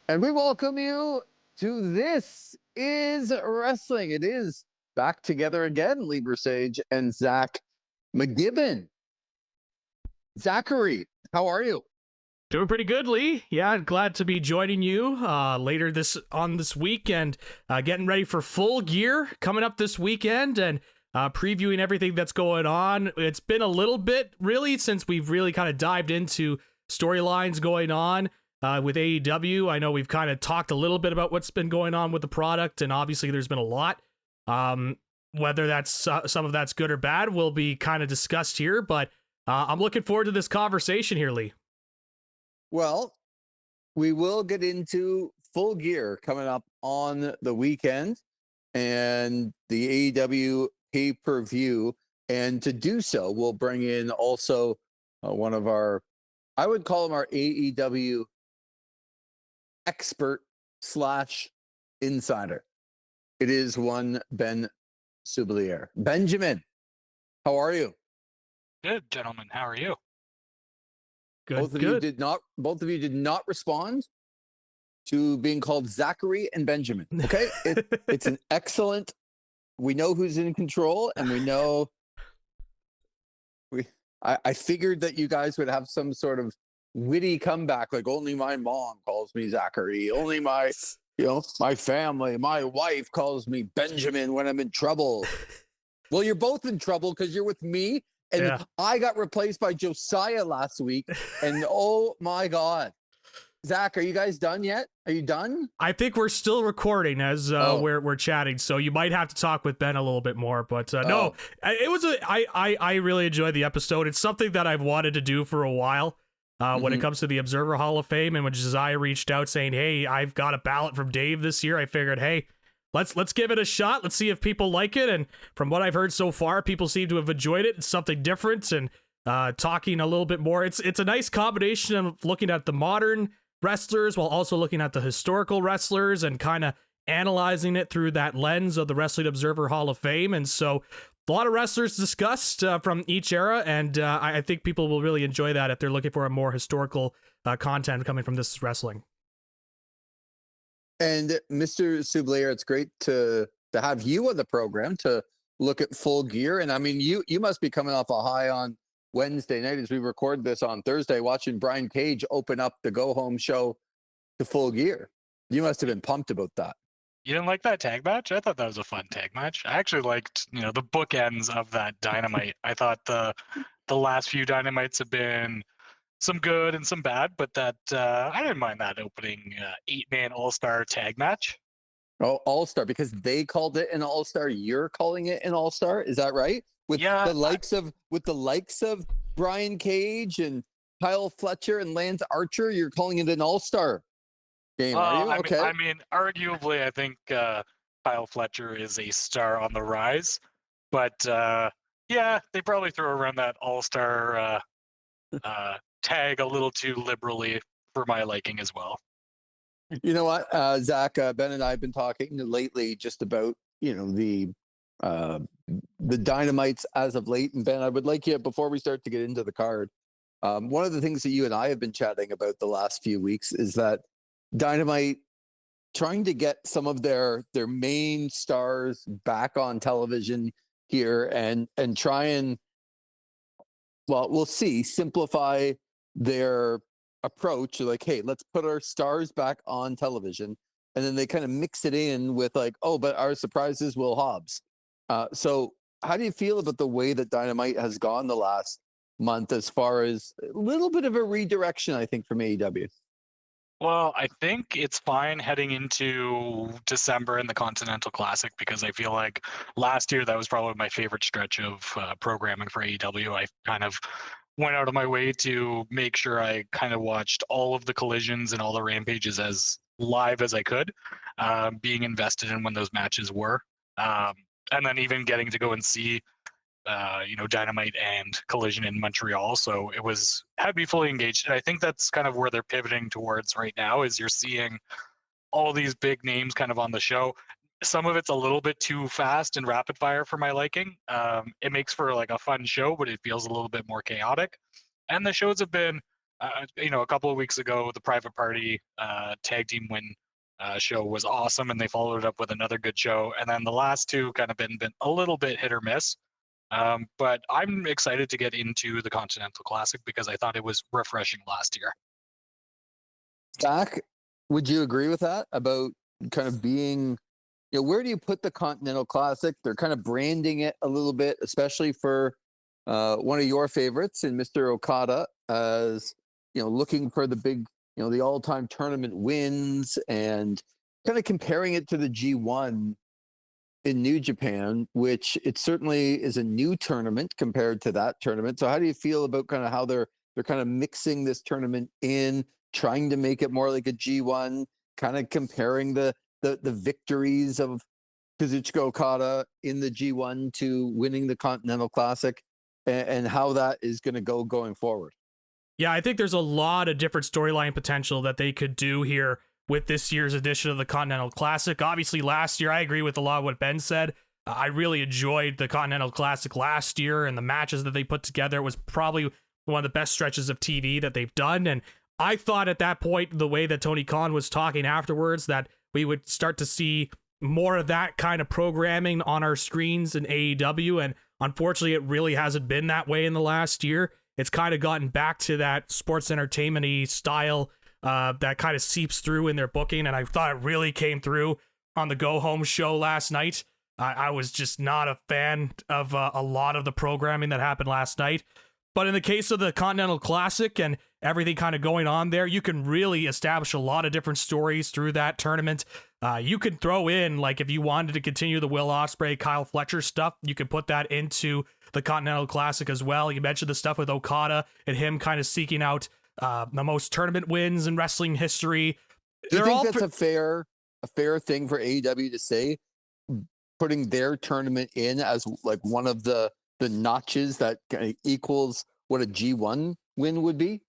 And we welcome you to This Is Wrestling. It is back together again, Lee Versage and Zach McGibbon. Zachary, how are you? Doing pretty good, Lee. Yeah, glad to be joining you later this weekend. Getting ready for Full Gear coming up this weekend and previewing everything that's going on. It's been a little bit really since we've really kind of dived into storylines going on with AEW. I know we've kind of talked a little bit about what's been going on with the product, and obviously there's been a lot. Whether that's some of that's good or bad will be kind of discussed here, but I'm looking forward to this conversation here, Lee. Well, we will get into Full Gear coming up on the weekend and the AEW pay-per-view. And to do so, we'll bring in also one of our, I would call him our AEW expert slash insider. It is one Ben Soubliere. Benjamin, how are you? Good, gentlemen. How are you? Good, Both of you did not respond to being called Zachary and Benjamin. Okay. It's an excellent, we know who's in control, and we know I figured that you guys would have some sort of witty comeback, like only my mom calls me Zachary, only my my family, my wife calls me Benjamin when I'm in trouble. Well, you're both in trouble because you're with me, and I got replaced by Josiah last week, and oh my God. Zach, are you guys done yet? Are you done? I think we're still recording as we're chatting, so you might have to talk with Ben a little bit more. But no, it was I really enjoyed the episode. It's something that I've wanted to do for a while. When it comes to the Observer Hall of Fame, and when Josiah reached out saying, "Hey, I've got a ballot from Dave this year," I figured, "Hey, let's give it a shot. Let's see if people like it." And from what I've heard so far, people seem to have enjoyed it. It's something different, and talking a little bit more. It's a nice combination of looking at the modern wrestlers while also looking at the historical wrestlers and kind of analyzing it through that lens of the Wrestling Observer Hall of Fame. And so a lot of wrestlers discussed from each era, and I think people will really enjoy that if they're looking for a more historical content coming from This Is Wrestling. And Mr. Soubliere, it's great to have you on the program to look at Full Gear. And I mean, you must be coming off a high on Wednesday night as we record this on Thursday, watching Brian Cage open up the go home show to Full Gear. You must have been pumped about that. You didn't like that tag match? I thought that was a fun tag match. I actually liked, the bookends of that Dynamite. I thought the last few Dynamites have been some good and some bad, but that I didn't mind that opening 8-man All-Star tag match. Oh, All-Star, because they called it an All-Star. You're calling it an All-Star. Is that right? With the likes of Brian Cage and Kyle Fletcher and Lance Archer, you're calling it an All-Star game, are you? Okay. I mean, arguably, I think Kyle Fletcher is a star on the rise, but yeah, they probably threw around that All-Star tag a little too liberally for my liking as well. You know what, Zach, Ben and I have been talking lately just about, the Dynamites as of late. And Ben, I would like you, before we start to get into the card, one of the things that you and I have been chatting about the last few weeks is that Dynamite trying to get some of their main stars back on television here and try and, well, we'll see, simplify their approach. Like, hey, let's put our stars back on television. And then they kind of mix it in with like, oh, but our surprise is Will Hobbs. So how do you feel about the way that Dynamite has gone the last month as far as a little bit of a redirection, I think, from AEW? Well, I think it's fine heading into December in the Continental Classic because I feel like last year that was probably my favorite stretch of programming for AEW. I kind of went out of my way to make sure I kind of watched all of the collisions and all the rampages as live as I could, being invested in when those matches were. And then even getting to go and see, Dynamite and Collision in Montreal. So had me fully engaged. And I think that's kind of where they're pivoting towards right now is you're seeing all these big names kind of on the show. Some of it's a little bit too fast and rapid fire for my liking. It makes for like a fun show, but it feels a little bit more chaotic. And the shows have been a couple of weeks ago, the Private Party tag team win show was awesome, and they followed it up with another good show. And then the last two kind of been a little bit hit or miss. But I'm excited to get into the Continental Classic because I thought it was refreshing last year. Zach, would you agree with that about kind of being, where do you put the Continental Classic? They're kind of branding it a little bit, especially for one of your favorites in Mr. Okada, as looking for the big, the all-time tournament wins, and kind of comparing it to the G1 in New Japan, which it certainly is a new tournament compared to that tournament. So how do you feel about kind of how they're kind of mixing this tournament in, trying to make it more like a G1, kind of comparing the victories of Kazuchika Okada in the G1 to winning the Continental Classic, and how that is going to go going forward? Yeah, I think there's a lot of different storyline potential that they could do here with this year's edition of the Continental Classic. Obviously, last year, I agree with a lot of what Ben said. I really enjoyed the Continental Classic last year, and the matches that they put together was probably one of the best stretches of TV that they've done. And I thought at that point, the way that Tony Khan was talking afterwards, that we would start to see more of that kind of programming on our screens in AEW. And unfortunately, it really hasn't been that way in the last year. It's kind of gotten back to that sports entertainment-y style that kind of seeps through in their booking. And I thought it really came through on the Go Home show last night. I was just not a fan of a lot of the programming that happened last night. But in the case of the Continental Classic and everything kind of going on there, you can really establish a lot of different stories through that tournament. You could throw in, like, if you wanted to continue the Will Ospreay, Kyle Fletcher stuff, you could put that into the Continental Classic as well. You mentioned the stuff with Okada and him kind of seeking out the most tournament wins in wrestling history. Do you think that's a fair thing for AEW to say, putting their tournament in as like one of the notches that equals what a G1 win would be?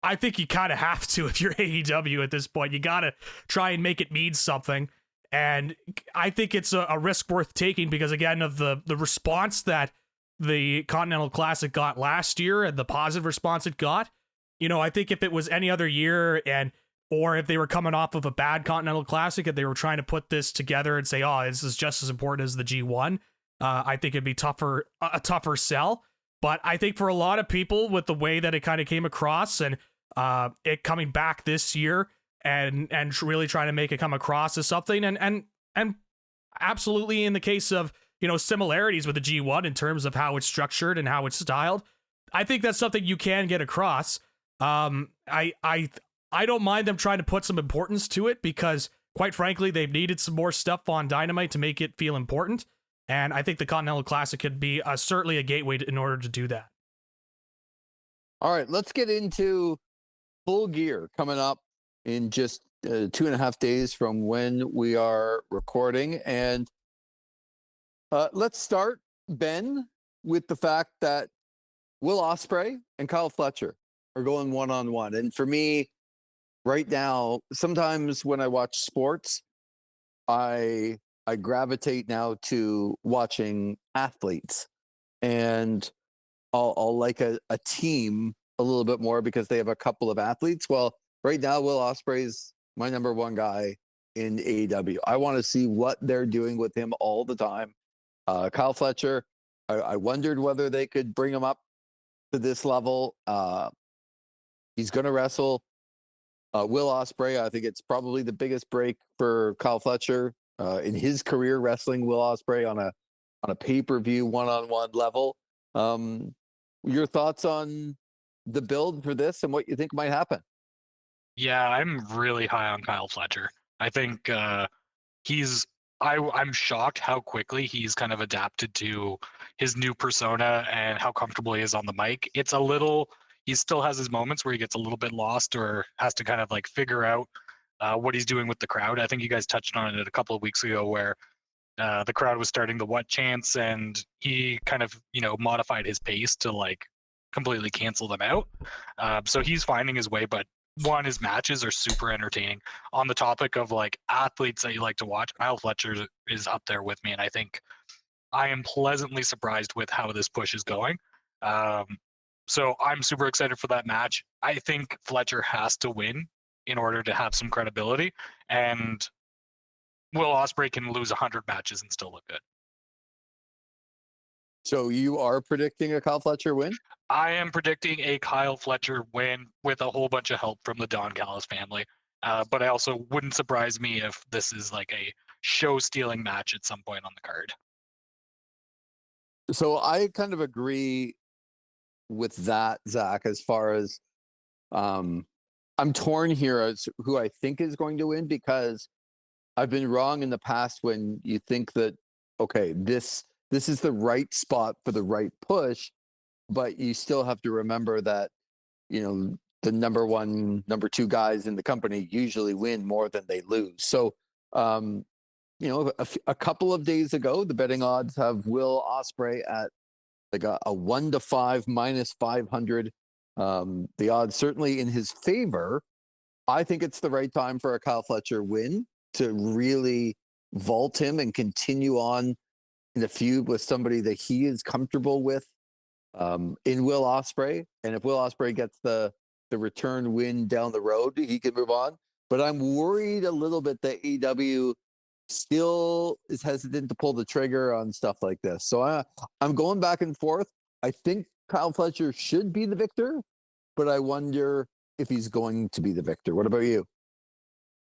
I think you kind of have to if you're AEW at this point. You got to try and make it mean something. And I think it's a risk worth taking because, again, of the response that the Continental Classic got last year and the positive response it got. I think if it was any other year or if they were coming off of a bad Continental Classic and they were trying to put this together and say, oh, this is just as important as the G1, I think it'd be a tougher sell. But I think for a lot of people, with the way that it kind of came across and it coming back this year and really trying to make it come across as something, and absolutely in the case of similarities with the G1 in terms of how it's structured and how it's styled, I think that's something you can get across. I don't mind them trying to put some importance to it because, quite frankly, they've needed some more stuff on Dynamite to make it feel important. And I think the Continental Classic could be certainly a gateway in order to do that. All right, let's get into Full Gear coming up in just 2.5 days from when we are recording. And let's start, Ben, with the fact that Will Ospreay and Kyle Fletcher are going one-on-one. And for me, right now, sometimes when I watch sports, I gravitate now to watching athletes, and I'll like a team a little bit more because they have a couple of athletes. Well, right now, Will Ospreay's my number one guy in AEW. I want to see what they're doing with him all the time. Kyle Fletcher, I wondered whether they could bring him up to this level. He's going to wrestle Will Ospreay. I think it's probably the biggest break for Kyle Fletcher in his career, wrestling Will Ospreay on a pay-per-view one-on-one level. Your thoughts on the build for this and what you think might happen? Yeah, I'm really high on Kyle Fletcher. I think I'm shocked how quickly he's kind of adapted to his new persona and how comfortable he is on the mic. He still has his moments where he gets a little bit lost or has to kind of like figure out what he's doing with the crowd. I think you guys touched on it a couple of weeks ago where the crowd was starting the what chants and he kind of, modified his pace to like completely cancel them out. So he's finding his way, but his matches are super entertaining. On the topic of like athletes that you like to watch, Kyle Fletcher is up there with me, and I think I am pleasantly surprised with how this push is going. So I'm super excited for that match. I think Fletcher has to win in order to have some credibility, and Will Ospreay can lose 100 matches and still look good. So you are predicting a Kyle Fletcher win? I am predicting a Kyle Fletcher win with a whole bunch of help from the Don Callis family. But I also wouldn't surprise me if this is like a show-stealing match at some point on the card. So I kind of agree with that, Zach, as far as I'm torn here as who I think is going to win, because I've been wrong in the past when you think that, okay, this is the right spot for the right push, but you still have to remember that, the number one, number two guys in the company usually win more than they lose. So, a couple of days ago, the betting odds have Will Ospreay at like a 1-5 minus 500. The odds certainly in his favor. I think it's the right time for a Kyle Fletcher win to really vault him and continue on in the feud with somebody that he is comfortable with, in Will Ospreay. And if Will Ospreay gets the return win down the road, he can move on. But I'm worried a little bit that AEW still is hesitant to pull the trigger on stuff like this. So I'm going back and forth. I think Kyle Fletcher should be the victor, but I wonder if he's going to be the victor. What about you?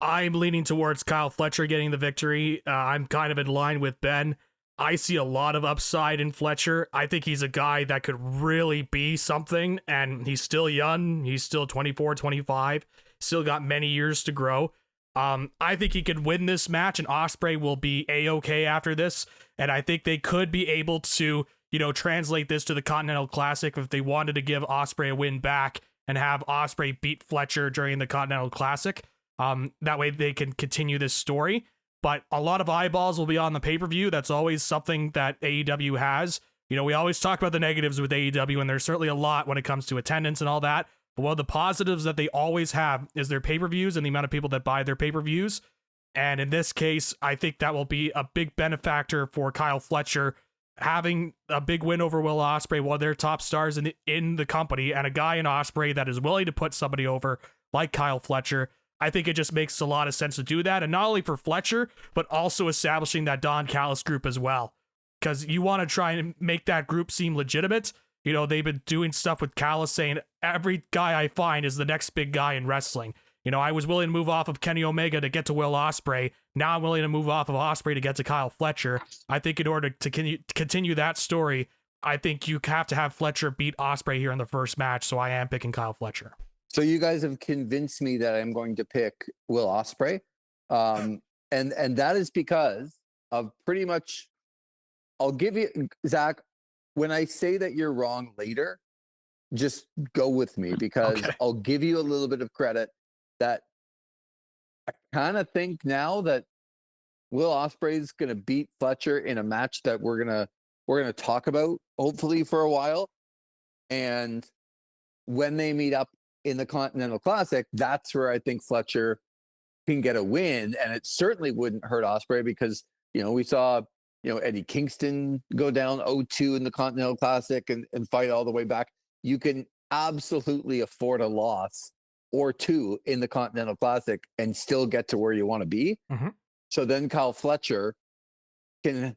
I'm leaning towards Kyle Fletcher getting the victory. I'm kind of in line with Ben. I see a lot of upside in Fletcher. I think he's a guy that could really be something, and he's still young. He's still 24, 25, still got many years to grow. I think he could win this match, and Ospreay will be A-okay after this, and I think they could be able to, translate this to the Continental Classic if they wanted to give Ospreay a win back and have Ospreay beat Fletcher during the Continental Classic. That way they can continue this story. But a lot of eyeballs will be on the pay-per-view. That's always something that AEW has. We always talk about the negatives with AEW, and there's certainly a lot when it comes to attendance and all that. But one of the positives that they always have is their pay-per-views and the amount of people that buy their pay-per-views. And in this case, I think that will be a big benefactor for Kyle Fletcher having a big win over Will Ospreay, one of their top stars in the company, and a guy in Ospreay that is willing to put somebody over like Kyle Fletcher. I think it just makes a lot of sense to do that. And not only for Fletcher, but also establishing that Don Callis group as well. Because you want to try and make that group seem legitimate. They've been doing stuff with Callis saying, every guy I find is the next big guy in wrestling. I was willing to move off of Kenny Omega to get to Will Ospreay. Now I'm willing to move off of Ospreay to get to Kyle Fletcher. I think in order to continue that story, I think you have to have Fletcher beat Ospreay here in the first match. So I am picking Kyle Fletcher. So you guys have convinced me that I'm going to pick Will Ospreay. And that is because of pretty much, I'll give you, Zach, when I say that you're wrong later, just go with me, because okay, I'll give you a little bit of credit that I kind of think now that Will Ospreay is going to beat Fletcher in a match that we're going to talk about hopefully for a while. And when they meet up in the Continental Classic, that's where I think Fletcher can get a win. And it certainly wouldn't hurt Ospreay, because, we saw, Eddie Kingston go down 0-2 in the Continental Classic and fight all the way back. You can absolutely afford a loss or two in the Continental Classic and still get to where you want to be. Mm-hmm. So then Kyle Fletcher can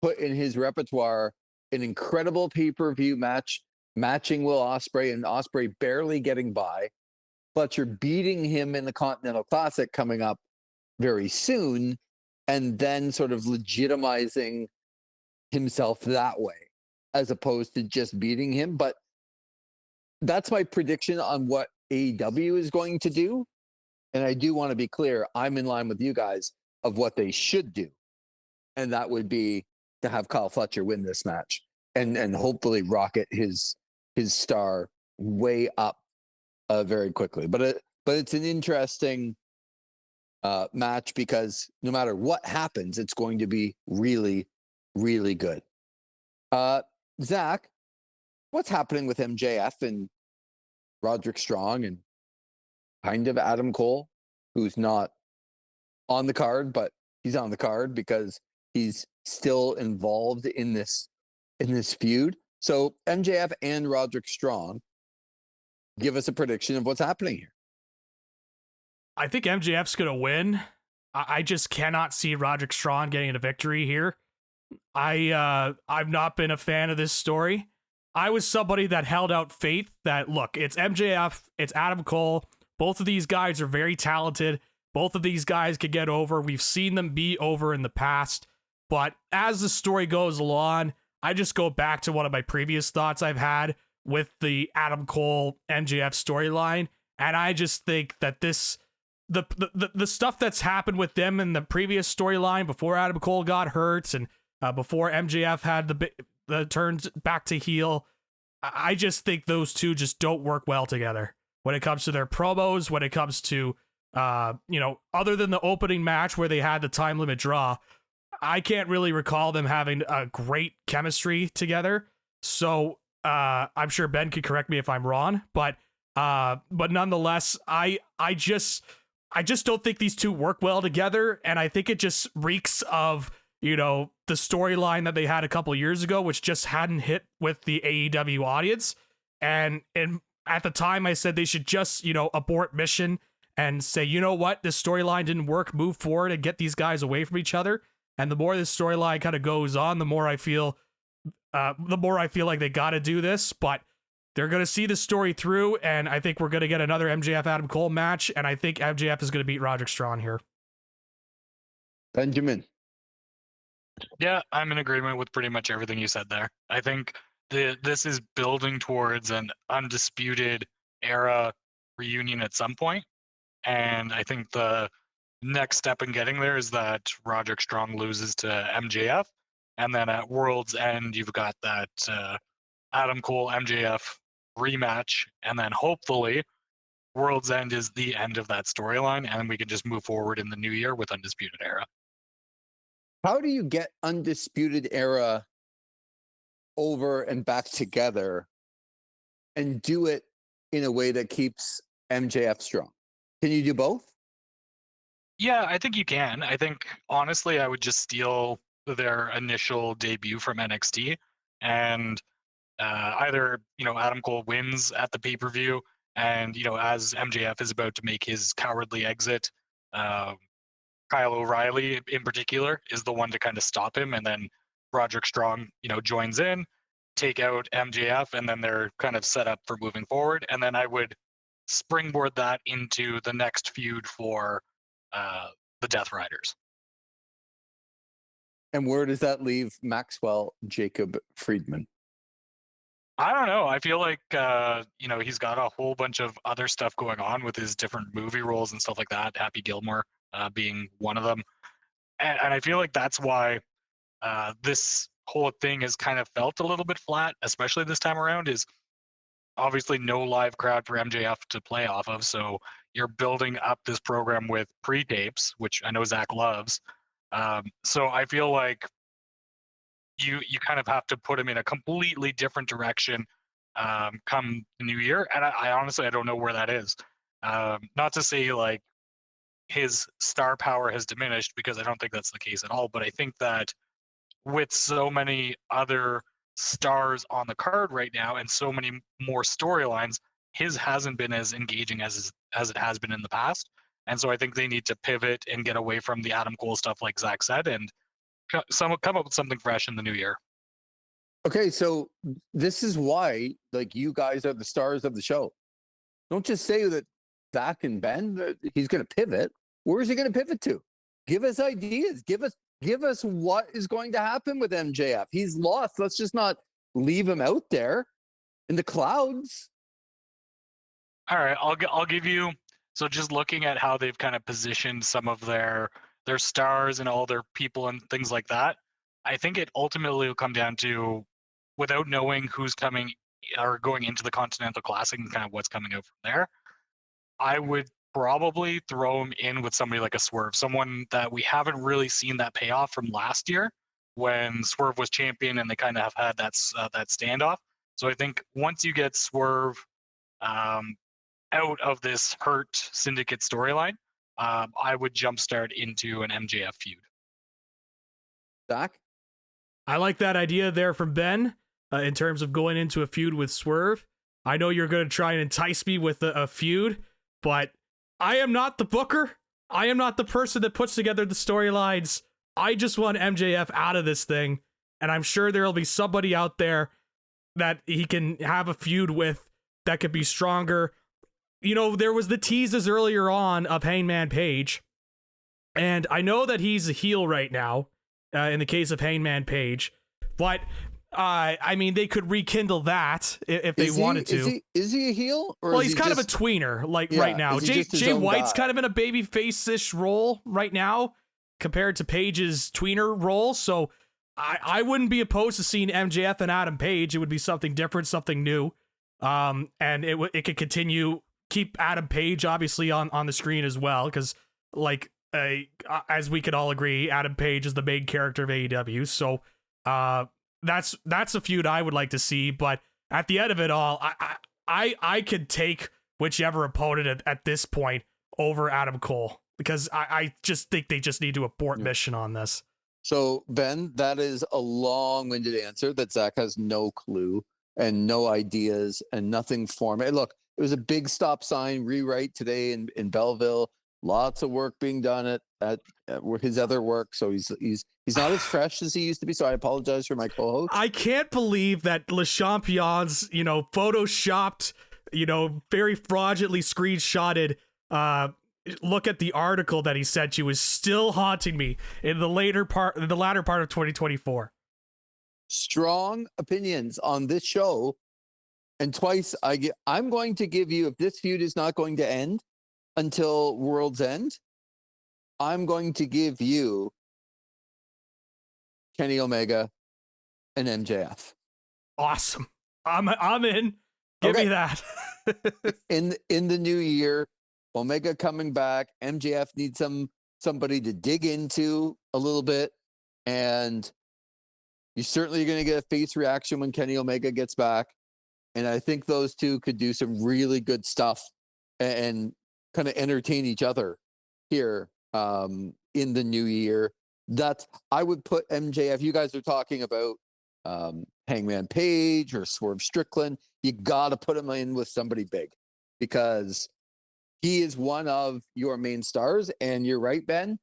put in his repertoire an incredible pay-per-view match, matching Will Ospreay, and Ospreay barely getting by. Fletcher beating him in the Continental Classic coming up very soon, and then sort of legitimizing himself that way, as opposed to just beating him. But that's my prediction on what AEW is going to do. And I do want to be clear, I'm in line with you guys of what they should do. And that would be to have Kyle Fletcher win this match and hopefully rocket his star way up very quickly. But it's an interesting match, because no matter what happens, it's going to be really, really good. Zach, what's happening with MJF and Roderick Strong and kind of Adam Cole, who's not on the card, but he's on the card because he's still involved in this feud? So MJF and Roderick Strong, give us a prediction of what's happening here. I think MJF's going to win. I just cannot see Roderick Strong getting a victory here. I've not been a fan of this story. I was somebody that held out faith that, look, it's MJF, it's Adam Cole. Both of these guys are very talented. Both of these guys could get over. We've seen them be over in the past. But as the story goes along, I just go back to one of my previous thoughts I've had with the Adam Cole MJF storyline. And I just think that the stuff that's happened with them in the previous storyline before Adam Cole got hurt and before MJF had the turns back to heel, I just think those two just don't work well together when it comes to their promos, when it comes to, other than the opening match where they had the time limit draw, I can't really recall them having a great chemistry together. So I'm sure Ben could correct me if I'm wrong, but nonetheless, I just don't think these two work well together, and I think it just reeks of, the storyline that they had a couple years ago, which just hadn't hit with the AEW audience. And at the time, I said they should just, abort mission and say, you know what, this storyline didn't work, move forward and get these guys away from each other. And the more this storyline kind of goes on, the more I feel like they got to do this, but they're going to see the story through. And I think we're going to get another MJF Adam Cole match. And I think MJF is going to beat Roderick Strong here. Benjamin. Yeah, I'm in agreement with pretty much everything you said there. I think this is building towards an undisputed era reunion at some point. And I think the next step in getting there is that Roderick Strong loses to MJF. And then at World's End, you've got that Adam Cole MJF rematch. And then hopefully World's End is the end of that storyline. And we can just move forward in the new year with Undisputed Era. How do you get Undisputed Era over and back together and do it in a way that keeps MJF strong? Can you do both? Yeah, I think you can. I think, honestly, I would just steal their initial debut from NXT and either, Adam Cole wins at the pay-per-view and, as MJF is about to make his cowardly exit, Kyle O'Reilly in particular is the one to kind of stop him, and then Roderick Strong, joins in, take out MJF, and then they're kind of set up for moving forward. And then I would springboard that into the next feud for the Death Riders. And where does that leave Maxwell Jacob Friedman? I don't know. I feel like, he's got a whole bunch of other stuff going on with his different movie roles and stuff like that. Happy Gilmore being one of them. And I feel like that's why this whole thing has kind of felt a little bit flat, especially this time around, is obviously no live crowd for MJF to play off of. So you're building up this program with pre-tapes, which I know Zach loves. So I feel like you kind of have to put him in a completely different direction come the new year. And I honestly, I don't know where that is. Not to say like his star power has diminished, because I don't think that's the case at all. But I think that with so many other stars on the card right now and so many more storylines, his hasn't been as engaging as it has been in the past. And so I think they need to pivot and get away from the Adam Cole stuff, like Zach said, and come up with something fresh in the new year. Okay, so this is why, like, you guys are the stars of the show. Don't just say that Zach and Ben, he's going to pivot. Where is he going to pivot to? Give us ideas. Give us what is going to happen with MJF. He's lost. Let's just not leave him out there in the clouds. All right, I'll give you. So just looking at how they've kind of positioned some of their stars and all their people and things like that, I think it ultimately will come down to, without knowing who's coming or going into the Continental Classic and kind of what's coming out from there, I would probably throw him in with somebody like a Swerve, someone that we haven't really seen that payoff from last year when Swerve was champion and they kind of have had that standoff. So I think once you get Swerve out of this hurt Syndicate storyline, I would jumpstart into an MJF feud. Zach? I like that idea there from Ben. in terms of going into a feud with Swerve. I know you're going to try and entice me with a feud, but I am not the booker. I am not the person that puts together the storylines. I just want MJF out of this thing, and I'm sure there'll be somebody out there that he can have a feud with that could be stronger. You know, there was the teases earlier on of Hangman Page, and I know that he's a heel right now, in the case of Hangman Page, but I mean, they could rekindle that if they wanted to. Is he a heel? Or well, he's kind of a tweener, like right now. Jay White's kind of in a baby face-ish role right now compared to Page's tweener role. So I wouldn't be opposed to seeing MJF and Adam Page. It would be something different, something new. And it could continue, keep Adam Page obviously on the screen as well. Because as we could all agree, Adam Page is the main character of AEW. So, that's a feud I would like to see, but at the end of it all, I could take whichever opponent at this point over Adam Cole, because I just think they just need to abort mission on this. So, Ben, that is a long-winded answer that Zach has no clue and no ideas and nothing for me. Look, it was a big stop sign rewrite today in Belleville. Lots of work being done at his other work, so he's not as fresh as he used to be. So I apologize for my co-host. I can't believe that Le Champion's, photoshopped, very fraudulently screenshotted. Look at the article that he sent you is still haunting me in the latter part of 2024. Strong opinions on this show, and twice I'm going to give you, if this feud is not going to end until World's End, I'm going to give you Kenny Omega and MJF. Awesome. I'm in. Give me that. in the new year, Omega coming back. MJF needs somebody to dig into a little bit, and you're certainly going to get a face reaction when Kenny Omega gets back. And I think those two could do some really good stuff and kind of entertain each other here in the new year. That I would put MJF. You guys are talking about Hangman Page or Swerve Strickland. You got to put him in with somebody big, because he is one of your main stars. And you're right, Ben.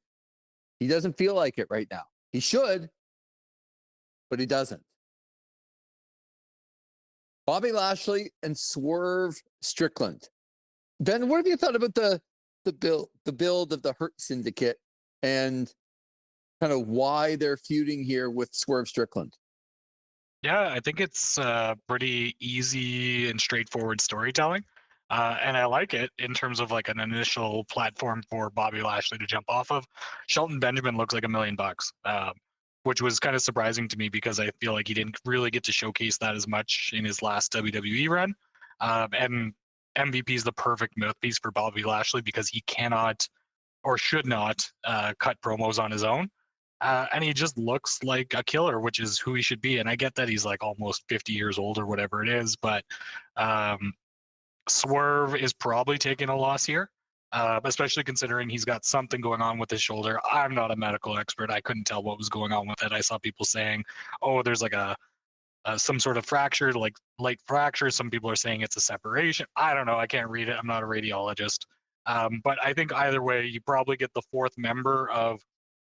He doesn't feel like it right now. He should, but he doesn't. Bobby Lashley and Swerve Strickland. Ben, what have you thought about the build of the Hurt Syndicate and kind of why they're feuding here with Swerve Strickland? Yeah, I think it's pretty easy and straightforward storytelling. And I like it in terms of like an initial platform for Bobby Lashley to jump off of. Shelton Benjamin looks like $1 million, which was kind of surprising to me because I feel like he didn't really get to showcase that as much in his last WWE run. And MVP is the perfect mouthpiece for Bobby Lashley because he cannot or should not cut promos on his own. And he just looks like a killer, which is who he should be. And I get that he's like almost 50 years old or whatever it is, but Swerve is probably taking a loss here, especially considering he's got something going on with his shoulder. I'm not a medical expert. I couldn't tell what was going on with it. I saw people saying, oh, there's like some sort of fracture, like light fracture. Some people are saying it's a separation. I don't know. I can't read it. I'm not a radiologist. But I think either way, you probably get the fourth member of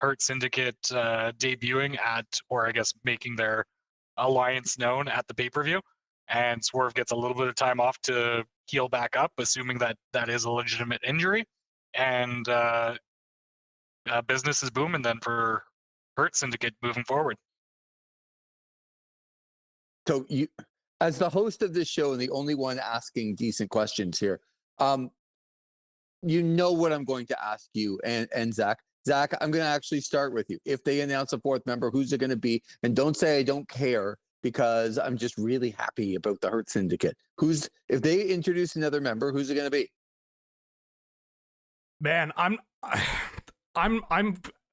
Hurt Syndicate debuting at, or I guess making their alliance known at the pay-per-view. And Swerve gets a little bit of time off to heal back up, assuming that that is a legitimate injury. And business is booming then for Hurt Syndicate moving forward. So you, as the host of this show and the only one asking decent questions here, you know what I'm going to ask you and Zach. Zach, I'm going to actually start with you. If they announce a fourth member, who's it going to be? And don't say I don't care, because I'm just really happy about the Hurt Syndicate. If they introduce another member, who's it going to be? Man, I'm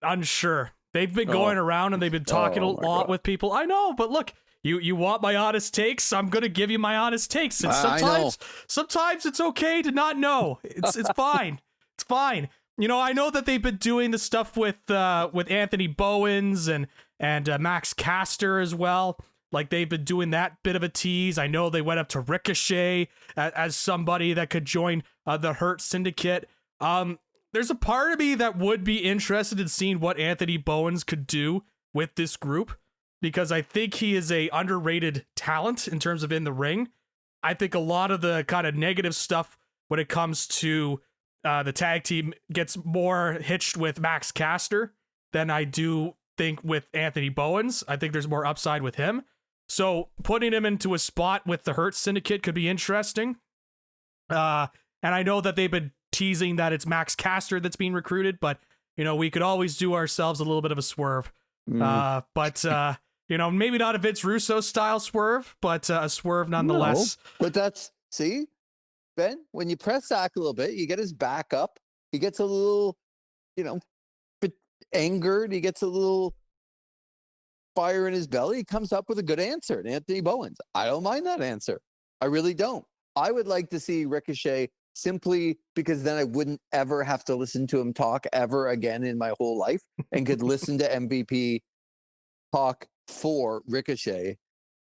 unsure. They've been going around and they've been talking a lot with people. I know, but look, you want my honest takes? I'm going to give you my honest takes. And sometimes it's okay to not know. It's fine. It's fine. You know, I know that they've been doing the stuff with Anthony Bowens and Max Caster as well. Like they've been doing that bit of a tease. I know they went up to Ricochet as somebody that could join the Hurt Syndicate. There's a part of me that would be interested in seeing what Anthony Bowens could do with this group, because I think he is a underrated talent in terms of in the ring. I think a lot of the kind of negative stuff when it comes to the tag team gets more hitched with Max Caster than I do think with Anthony Bowens. I think there's more upside with him. So putting him into a spot with the Hurt Syndicate could be interesting. And I know that they've been teasing that it's Max Caster that's being recruited, but we could always do ourselves a little bit of a swerve. But maybe not a Vince Russo style swerve, but a swerve nonetheless. No, but see, Ben, when you press Zach a little bit, you get his back up. He gets a little, bit angered. He gets a little fire in his belly. He comes up with a good answer. And Anthony Bowens, I don't mind that answer. I really don't. I would like to see Ricochet simply because then I wouldn't ever have to listen to him talk ever again in my whole life and could listen to MVP talk for Ricochet.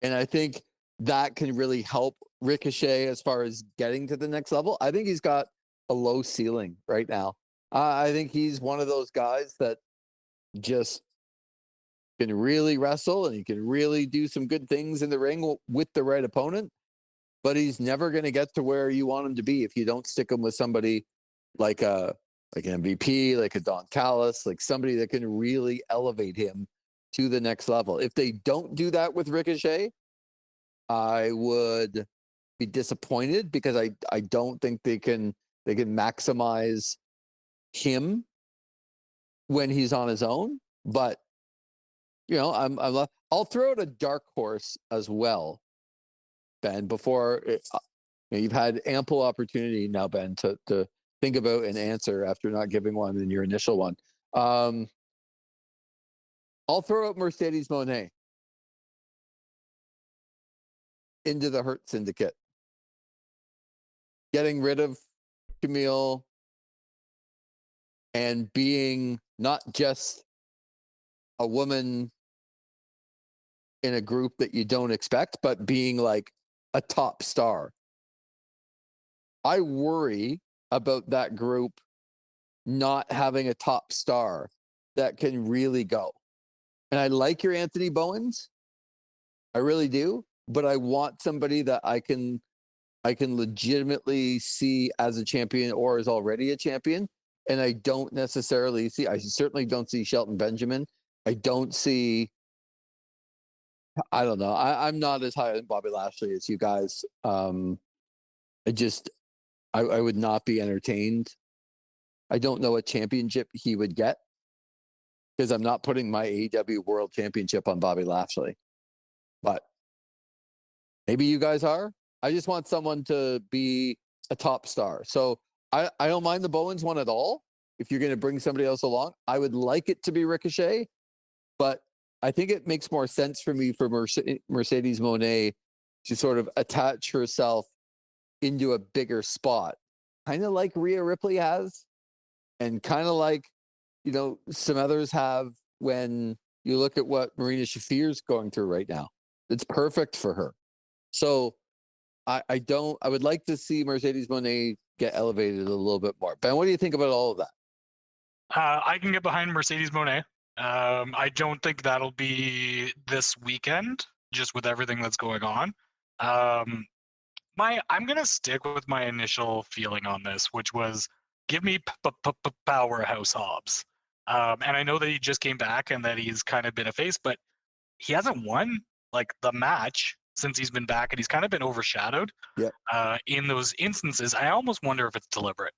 And I think that can really help Ricochet as far as getting to the next level. I think he's got a low ceiling right now. I think he's one of those guys that just can really wrestle and he can really do some good things in the ring with the right opponent, but he's never going to get to where you want him to be if you don't stick him with somebody like an MVP, like a Don Callis, like somebody that can really elevate him to the next level. If they don't do that with Ricochet, I would be disappointed because I don't think they can maximize him when he's on his own. But I'll throw out a dark horse as well, Ben. You've had ample opportunity now, Ben, to think about an answer after not giving one in your initial one. I'll throw out Mercedes Moné into the Hurt Syndicate, getting rid of Camille and being not just a woman in a group that you don't expect, but being like a top star. I worry about that group not having a top star that can really go. And I like your Anthony Bowens. I really do. But I want somebody that I can legitimately see as a champion or is already a champion. And I certainly don't see Shelton Benjamin. I don't know. I'm not as high on Bobby Lashley as you guys. I would not be entertained. I don't know what championship he would get because I'm not putting my AEW World Championship on Bobby Lashley. But maybe you guys are. I just want someone to be a top star. So I don't mind the Bowens one at all. If you're going to bring somebody else along, I would like it to be Ricochet, but I think it makes more sense for me for Mercedes Moné to sort of attach herself into a bigger spot, kind of like Rhea Ripley has, and kind of like, some others have when you look at what Marina Shafir's going through right now. It's perfect for her. So I would like to see Mercedes Moné get elevated a little bit more. Ben, what do you think about all of that? I can get behind Mercedes Moné. I don't think that'll be this weekend, just with everything that's going on. I'm gonna stick with my initial feeling on this, which was give me Powerhouse Hobbs. And I know that he just came back and that he's kind of been a face, but he hasn't won like the match since he's been back, and he's kind of been overshadowed. In those instances. I almost wonder if it's deliberate.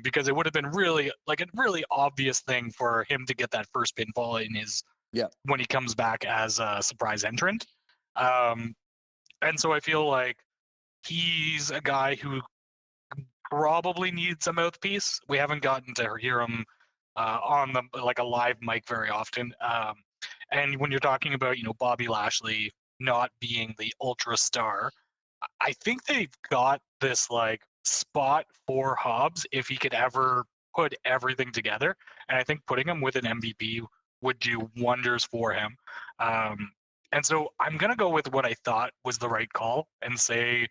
Because it would have been really like a really obvious thing for him to get that first pinfall in his when he comes back as a surprise entrant. And so I feel like he's a guy who probably needs a mouthpiece. We haven't gotten to hear him on a live mic very often. And when you're talking about Bobby Lashley not being the ultra star, I think they've got this spot for Hobbs if he could ever put everything together. And I think putting him with an MVP would do wonders for him. And so I'm going to go with what I thought was the right call and say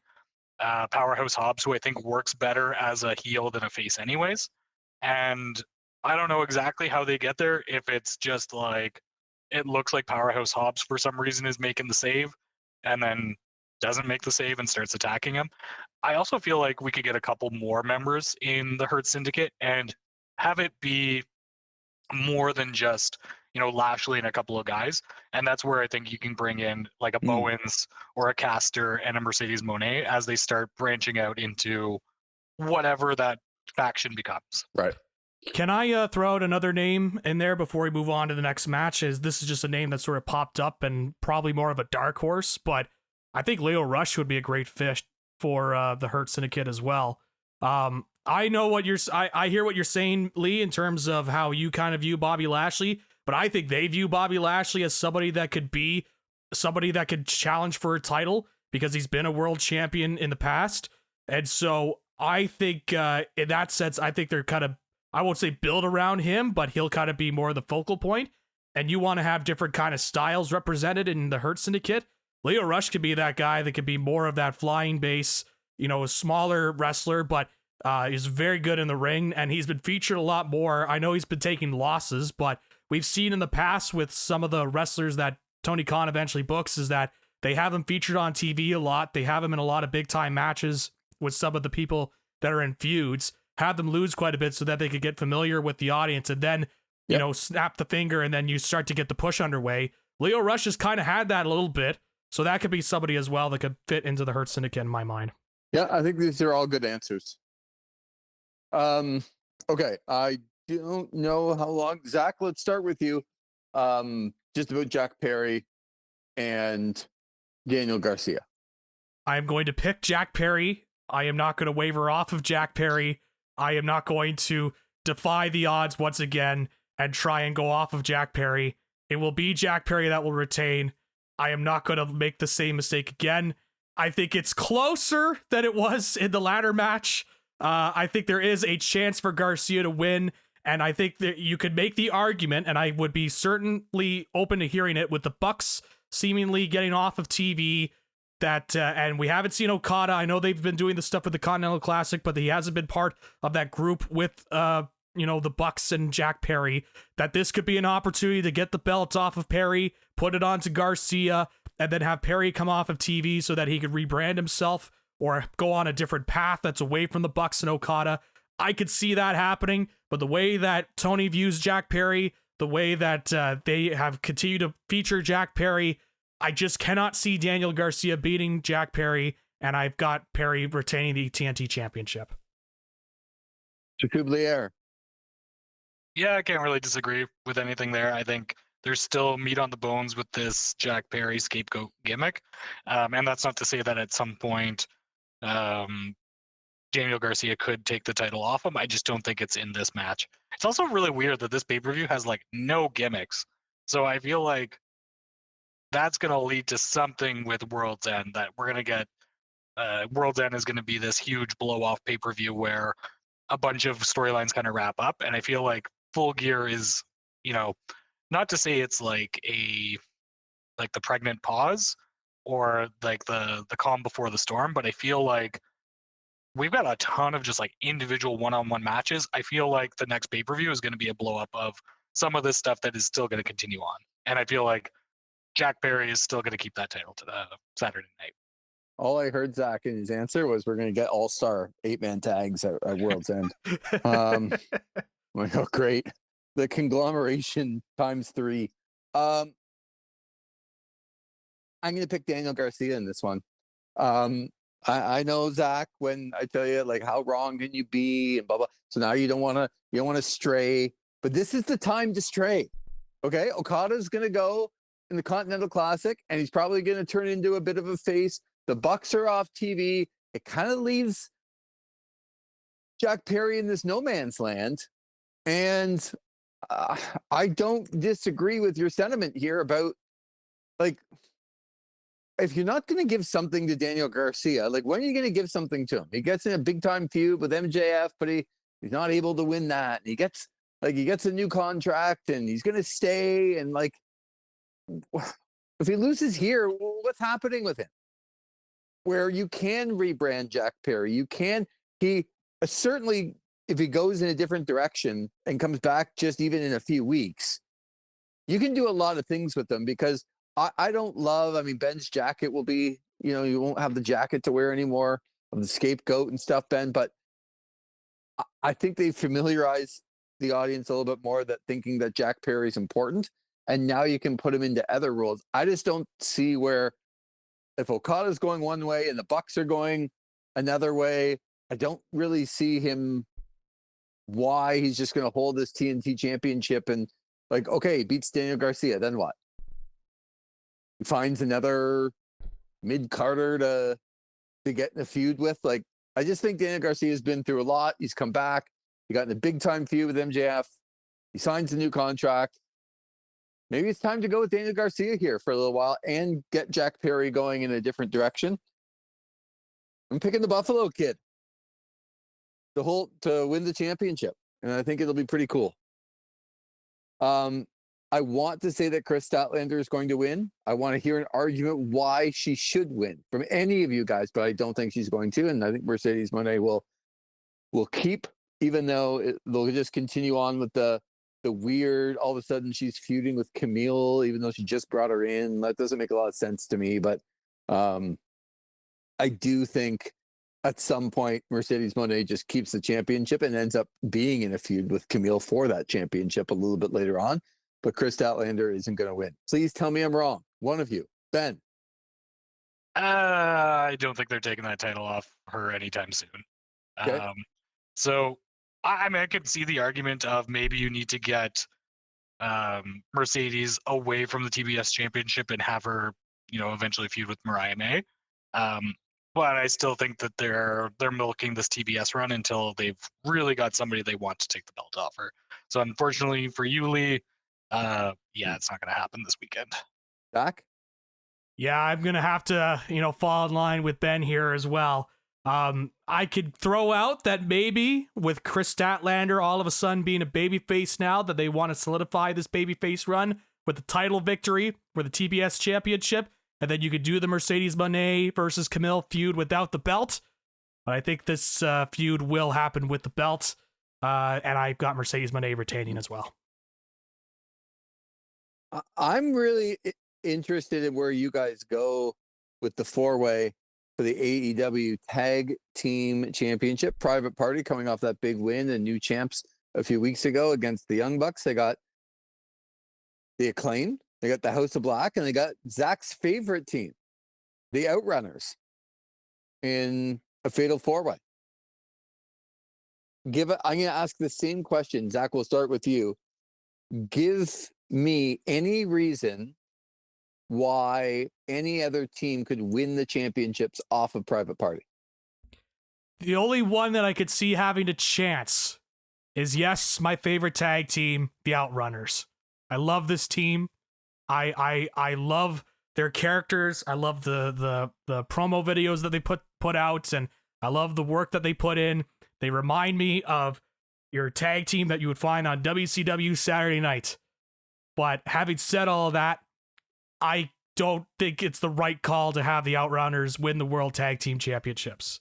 Powerhouse Hobbs, who I think works better as a heel than a face anyways. And I don't know exactly how they get there, if it's just like it looks like Powerhouse Hobbs for some reason is making the save and then doesn't make the save and starts attacking him. I also feel like we could get a couple more members in the Hurt Syndicate and have it be more than just, you know, Lashley and a couple of guys. And that's where I think you can bring in like a Bowens or a Caster and a Mercedes Monet as they start branching out into whatever that faction becomes. Right. Can I throw out another name in there before we move on to the next match? As this is just a name that sort of popped up and probably more of a dark horse, but I think Leo Rush would be a great fish for the Hurt Syndicate as well. I know what I hear what you're saying, Lee, in terms of how you kind of view Bobby Lashley, but I think they view Bobby Lashley as somebody that could challenge for a title because he's been a world champion in the past. And so I think in that sense, I think they're kind of, I won't say build around him, but he'll kind of be more the focal point. And you want to have different kind of styles represented in the Hurt Syndicate. Leo Rush could be that guy that could be more of that flying base, you know, a smaller wrestler, but he's very good in the ring, and he's been featured a lot more. I know he's been taking losses, but we've seen in the past with some of the wrestlers that Tony Khan eventually books is that they have him featured on TV a lot. They have him in a lot of big-time matches with some of the people that are in feuds, have them lose quite a bit so that they could get familiar with the audience, and then, you know, snap the finger, and then you start to get the push underway. Leo Rush has kind of had that a little bit, so that could be somebody as well that could fit into the Hurt Syndicate in my mind. Yeah, I think these are all good answers. Okay, I don't know how long. Zach, let's start with you. Just about Jack Perry and Daniel Garcia. I'm going to pick Jack Perry. I am not going to waver off of Jack Perry. I am not going to defy the odds once again and try and go off of Jack Perry. It will be Jack Perry that will retain. I am not going to make the same mistake again. I think it's closer than it was in the ladder match. I think there is a chance for Garcia to win, and I think that you could make the argument, and I would be certainly open to hearing it, with the Bucks seemingly getting off of TV, that and we haven't seen Okada. I know they've been doing the stuff with the Continental Classic, but he hasn't been part of that group with you know, the Bucks and Jack Perry, that this could be an opportunity to get the belt off of Perry, put it onto Garcia, and then have Perry come off of TV so that he could rebrand himself or go on a different path that's away from the Bucks and Okada. I could see that happening, but the way that Tony views Jack Perry, the way that they have continued to feature Jack Perry, I just cannot see Daniel Garcia beating Jack Perry, and I've got Perry retaining the TNT Championship. Soubliere. Yeah, I can't really disagree with anything there. I think there's still meat on the bones with this Jack Perry scapegoat gimmick. And that's not to say that at some point Daniel Garcia could take the title off him. I just don't think it's in this match. It's also really weird that this pay-per-view has like no gimmicks. So I feel like that's going to lead to something with World's End, that we're going to get World's End is going to be this huge blow-off pay-per-view where a bunch of storylines kind of wrap up. And I feel like Full Gear is, you know, not to say it's like the pregnant pause or like the calm before the storm, but I feel like we've got a ton of just like individual one-on-one matches. I feel like the next pay-per-view is going to be a blow up of some of this stuff that is still going to continue on. And I feel like Jack Perry is still going to keep that title to Saturday night. All I heard, Zach, in his answer was we're going to get all-star 8-man tags at World's End. Like, oh, great. The conglomeration times 3. I'm going to pick Daniel Garcia in this one. I know, Zach, when I tell you like how wrong can you be and blah blah. So now you don't want to stray, but this is the time to stray. Okay, Okada's going to go in the Continental Classic, and he's probably going to turn into a bit of a face. The Bucks are off TV. It kind of leaves Jack Perry in this no man's land, and I don't disagree with your sentiment here about like, if you're not going to give something to Daniel Garcia, like when are you going to give something to him? He gets in a big time feud with MJF, but he's not able to win that. And he gets a new contract and he's going to stay. And like, If he loses here, what's happening with him? Where you can rebrand Jack Perry, he certainly, if he goes in a different direction and comes back just even in a few weeks, you can do a lot of things with them, because I don't love, I mean, Ben's jacket will be, you won't have the jacket to wear anymore of the scapegoat and stuff, Ben, but I think they familiarize the audience a little bit more, that thinking that Jack Perry is important, and now you can put him into other roles. I just don't see where, if Okada's going one way and the Bucks are going another way, I don't really see him, why he's just going to hold this TNT championship and like, okay, beats Daniel Garcia, then what? He finds another mid-carder to get in a feud with. Like, I just think Daniel Garcia has been through a lot. He's come back. He got in a big-time feud with MJF. He signs a new contract. Maybe it's time to go with Daniel Garcia here for a little while and get Jack Perry going in a different direction. I'm picking the Buffalo Kid to win the championship, and I think it'll be pretty cool. I want to say that Chris Statlander is going to win. I want to hear an argument why she should win from any of you guys, but I don't think she's going to, and I think Mercedes Moné will keep, even though they'll just continue on with the weird, all of a sudden she's feuding with Camille, even though she just brought her in. That doesn't make a lot of sense to me, but I do think at some point Mercedes Moné just keeps the championship and ends up being in a feud with Camille for that championship a little bit later on, but Chris Statlander isn't going to win. Please tell me I'm wrong. One of you. Ben. I don't think they're taking that title off her anytime soon. Okay. So I mean, I could see the argument of maybe you need to get Mercedes away from the TBS championship and have her, eventually feud with Mariah May. But I still think that they're milking this TBS run until they've really got somebody they want to take the belt off her. So unfortunately for you, Lee, it's not going to happen this weekend. Zach? Yeah, I'm going to have to, fall in line with Ben here as well. I could throw out that maybe with Chris Statlander all of a sudden being a babyface now, that they want to solidify this babyface run with the title victory for the TBS championship, and then you could do the Mercedes Moné versus Camille feud without the belt. But I think this feud will happen with the belt, and I've got Mercedes Moné retaining as well. I'm really interested in where you guys go with the four-way for the AEW Tag Team Championship. Private Party coming off that big win and new champs a few weeks ago against the Young Bucks. They got the Acclaim, they got the House of Black, and they got Zach's favorite team, the Outrunners, in a fatal four-way. I'm going to ask the same question. Zach, we'll start with you. Give me any reason why any other team could win the championships off of Private Party. The only one that I could see having a chance is, yes, my favorite tag team, the Outrunners. I love this team. I love their characters. I love the promo videos that they put out, and I love the work that they put in. They remind me of your tag team that you would find on WCW Saturday Night. But having said all of that, I don't think it's the right call to have the Outrunners win the World Tag Team Championships.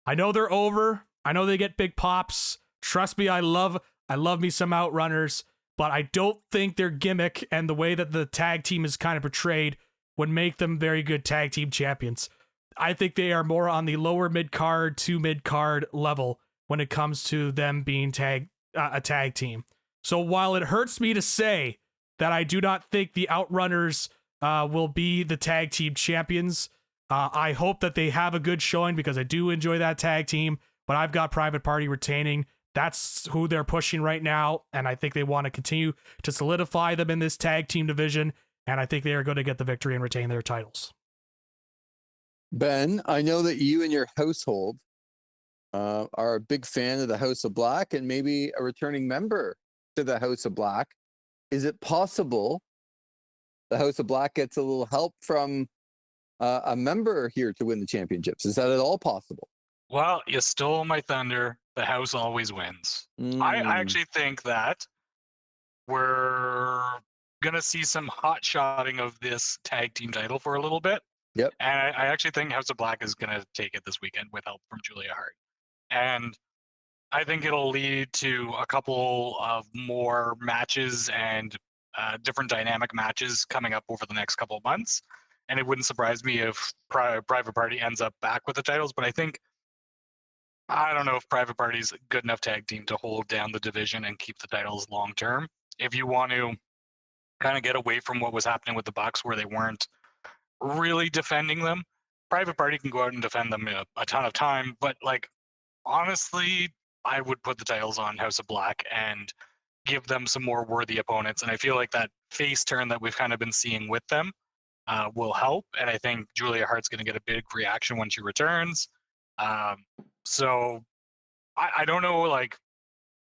I know they're over. I know they get big pops. Trust me, I love me some Outrunners, but I don't think their gimmick and the way that the tag team is kind of portrayed would make them very good tag team champions. I think they are more on the lower mid-card to mid-card level when it comes to them being a tag team. So while it hurts me to say that I do not think the Outrunners will be the tag team champions, I hope that they have a good showing because I do enjoy that tag team, but I've got Private Party retaining. That's who they're pushing right now, and I think they want to continue to solidify them in this tag team division, and I think they are going to get the victory and retain their titles. Ben, I know that you and your household are a big fan of the House of Black and maybe a returning member to the House of Black. Is it possible the House of Black gets a little help from a member here to win the championships? Is that at all possible? Well, you stole my thunder. The house always wins. I actually think that we're gonna see some hot shotting of this tag team title for a little bit. Yep. And I actually think House of Black is gonna take it this weekend with help from Julia Hart. And I think it'll lead to a couple of more matches and different dynamic matches coming up over the next couple of months. And it wouldn't surprise me if Private Party ends up back with the titles. But I don't know if Private Party's a good enough tag team to hold down the division and keep the titles long term. If you want to kind of get away from what was happening with the Bucks, where they weren't really defending them, Private Party can go out and defend them a ton of time. But like, honestly, I would put the titles on House of Black and give them some more worthy opponents. And I feel like that face turn that we've kind of been seeing with them will help. And I think Julia Hart's going to get a big reaction when she returns. So I don't know, like,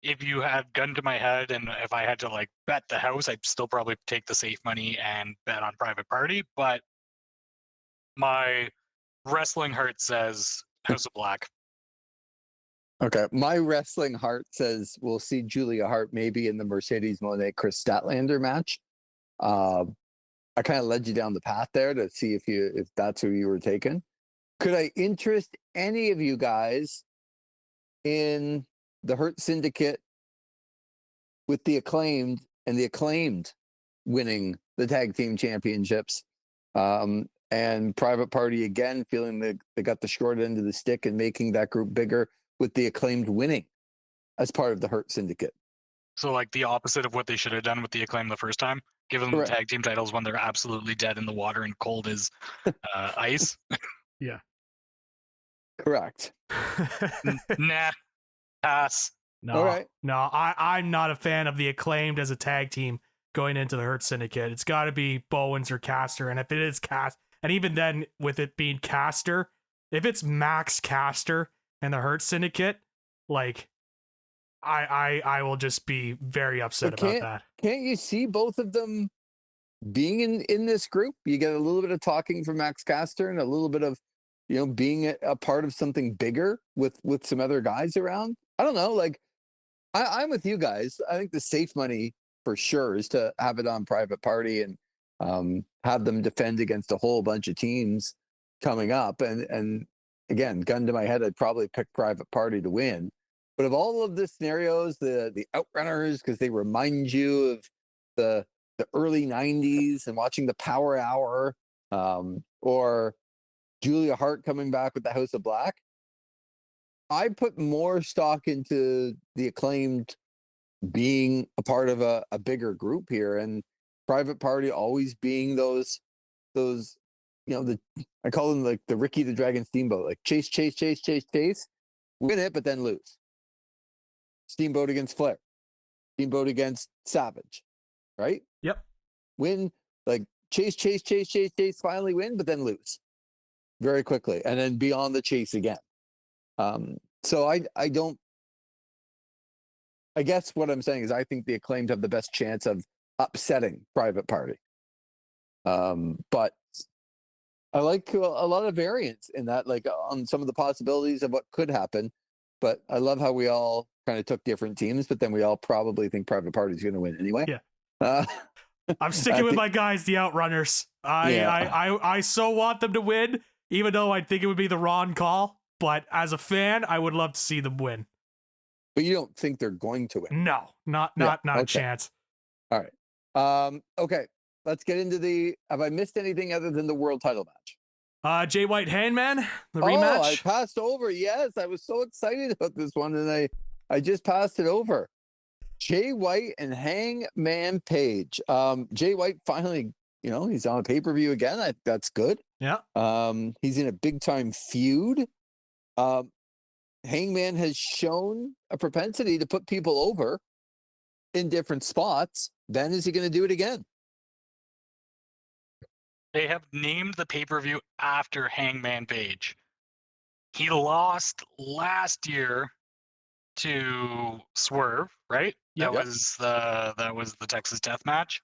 if you had gun to my head and if I had to like bet the house, I'd still probably take the safe money and bet on Private Party. But my wrestling heart says House of Black. Okay. My wrestling heart says we'll see Julia Hart maybe in the Mercedes Moné Chris Statlander match. I kind of led you down the path there to see if that's who you were taking. Could I interest any of you guys in the Hurt Syndicate with the Acclaimed and the Acclaimed winning the tag team championships? And Private Party again feeling that they got the short end of the stick and making that group bigger with the Acclaimed winning as part of the Hurt Syndicate. So like the opposite of what they should have done with the Acclaim the first time, give them the tag team titles when they're absolutely dead in the water and cold as ice. Yeah. Correct. Nah, pass. No, all right. No, I'm not a fan of the Acclaimed as a tag team going into the Hurt Syndicate. It's got to be Bowens or Caster, and if it is and even then with it being Caster, if it's Max Caster and the Hurt Syndicate, like I will just be very upset about that. Can't you see both of them being in this group? You get a little bit of talking from Max Caster and a little bit of, being a part of something bigger with some other guys around. I don't know. Like, I'm with you guys. I think the safe money for sure is to have it on Private Party and have them defend against a whole bunch of teams coming up. And again, gun to my head, I'd probably pick Private Party to win. But of all of the scenarios, the Outrunners, because they remind you of the early 90s and watching the Power Hour, or Julia Hart coming back with the House of Black, I put more stock into the Acclaimed being a part of a bigger group here, and Private Party always being those I call them like the Ricky the Dragon Steamboat, like chase, win it, but then lose. Steamboat against Flair, Steamboat against Savage, right? Yep. Win, like chase, finally win, but then lose very quickly, and then be on the chase again. So I guess what I'm saying is I think the Acclaimed have the best chance of upsetting Private Party. But I like a lot of variance in that, like on some of the possibilities of what could happen. But I love how we all kind of took different teams, but then we all probably think Private Party is going to win anyway. Yeah. I'm sticking with my guys, the Outrunners. I so want them to win, even though I think it would be the wrong call. But as a fan, I would love to see them win. But you don't think they're going to win? No, not a chance. All right. Okay. Let's get into have I missed anything other than the world title match? Jay White Hangman, the rematch. Oh, I passed over. Yes, I was so excited about this one, and I just passed it over. Jay White and Hangman Page. Jay White finally, he's on a pay-per-view again. That's good. Yeah. He's in a big-time feud. Hangman has shown a propensity to put people over in different spots. Then is he going to do it again? They have named the pay-per-view after Hangman Page. He lost last year to Swerve, right? Yep. That was the Texas Death Match.